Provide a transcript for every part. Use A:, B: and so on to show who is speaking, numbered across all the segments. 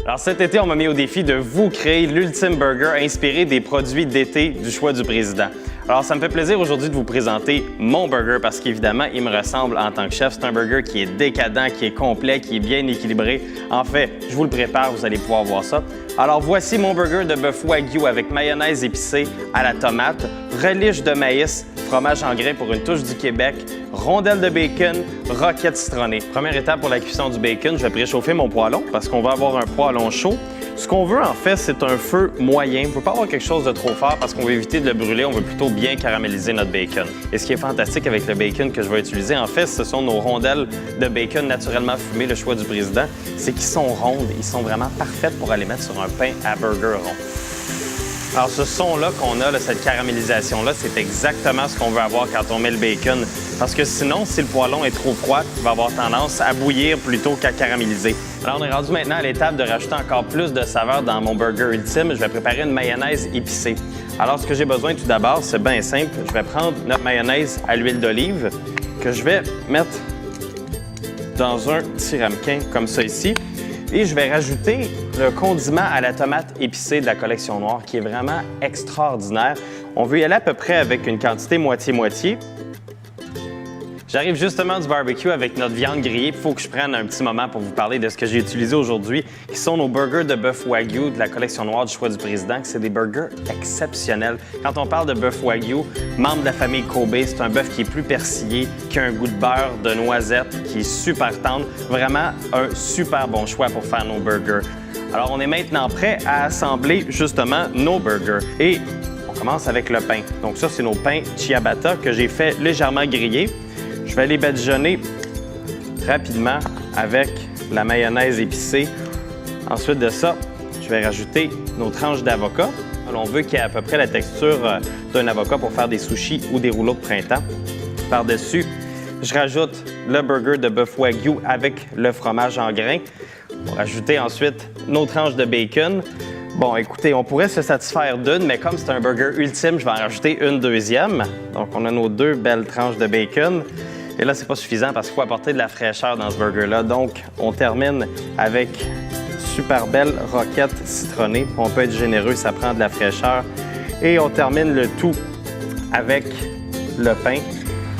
A: Alors cet été, on m'a mis au défi de vous créer l'ultime burger inspiré des produits d'été du choix du président. Alors ça me fait plaisir aujourd'hui de vous présenter mon burger parce qu'évidemment, il me ressemble en tant que chef. C'est un burger qui est décadent, qui est complet, qui est bien équilibré. En fait, je vous le prépare, vous allez pouvoir voir ça. Alors voici mon burger de bœuf wagyu avec mayonnaise épicée à la tomate, relish de maïs, fromage en grains pour une touche du Québec, rondelles de bacon, roquette citronnée. Première étape pour la cuisson du bacon, je vais préchauffer mon poêlon parce qu'on va avoir un poêlon chaud. Ce qu'on veut en fait, c'est un feu moyen. On ne peut pas avoir quelque chose de trop fort parce qu'on veut éviter de le brûler, on veut plutôt bien caraméliser notre bacon. Et ce qui est fantastique avec le bacon que je vais utiliser, en fait, ce sont nos rondelles de bacon naturellement fumées, le choix du président, c'est qu'ils sont rondes, ils sont vraiment parfaites pour aller mettre sur un pain à burger rond. Alors ce son-là qu'on a, cette caramélisation-là, c'est exactement ce qu'on veut avoir quand on met le bacon. Parce que sinon, si le poêlon est trop froid, il va avoir tendance à bouillir plutôt qu'à caraméliser. Alors on est rendu maintenant à l'étape de rajouter encore plus de saveur dans mon burger ultime. Je vais préparer une mayonnaise épicée. Alors ce que j'ai besoin tout d'abord, c'est bien simple. Je vais prendre notre mayonnaise à l'huile d'olive que je vais mettre dans un petit ramequin comme ça ici. Et je vais rajouter le condiment à la tomate épicée de la collection noire qui est vraiment extraordinaire. On veut y aller à peu près avec une quantité moitié-moitié. J'arrive justement du barbecue avec notre viande grillée. Il faut que je prenne un petit moment pour vous parler de ce que j'ai utilisé aujourd'hui, qui sont nos burgers de bœuf wagyu de la collection noire du choix du président. C'est des burgers exceptionnels. Quand on parle de bœuf wagyu, membre de la famille Kobe, c'est un bœuf qui est plus persillé, qui a un goût de beurre, de noisette, qui est super tendre. Vraiment un super bon choix pour faire nos burgers. Alors on est maintenant prêt à assembler justement nos burgers. Et on commence avec le pain. Donc ça, c'est nos pains ciabatta que j'ai fait légèrement griller. Je vais les badigeonner rapidement avec la mayonnaise épicée. Ensuite de ça, je vais rajouter nos tranches d'avocat. On veut qu'il y ait à peu près la texture d'un avocat pour faire des sushis ou des rouleaux de printemps. Par-dessus, je rajoute le burger de bœuf wagyu avec le fromage en grains. On va rajouter ensuite nos tranches de bacon. Bon, écoutez, on pourrait se satisfaire d'une, mais comme c'est un burger ultime, je vais en rajouter une deuxième. Donc, on a nos deux belles tranches de bacon. Et là, c'est pas suffisant parce qu'il faut apporter de la fraîcheur dans ce burger-là. Donc, on termine avec super belle roquette citronnée. On peut être généreux, ça prend de la fraîcheur. Et on termine le tout avec le pain.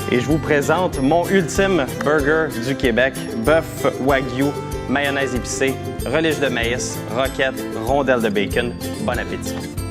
A: Et je vous présente mon ultime burger du Québec, bœuf wagyu, mayonnaise épicée, relish de maïs, roquette, rondelles de bacon. Bon appétit!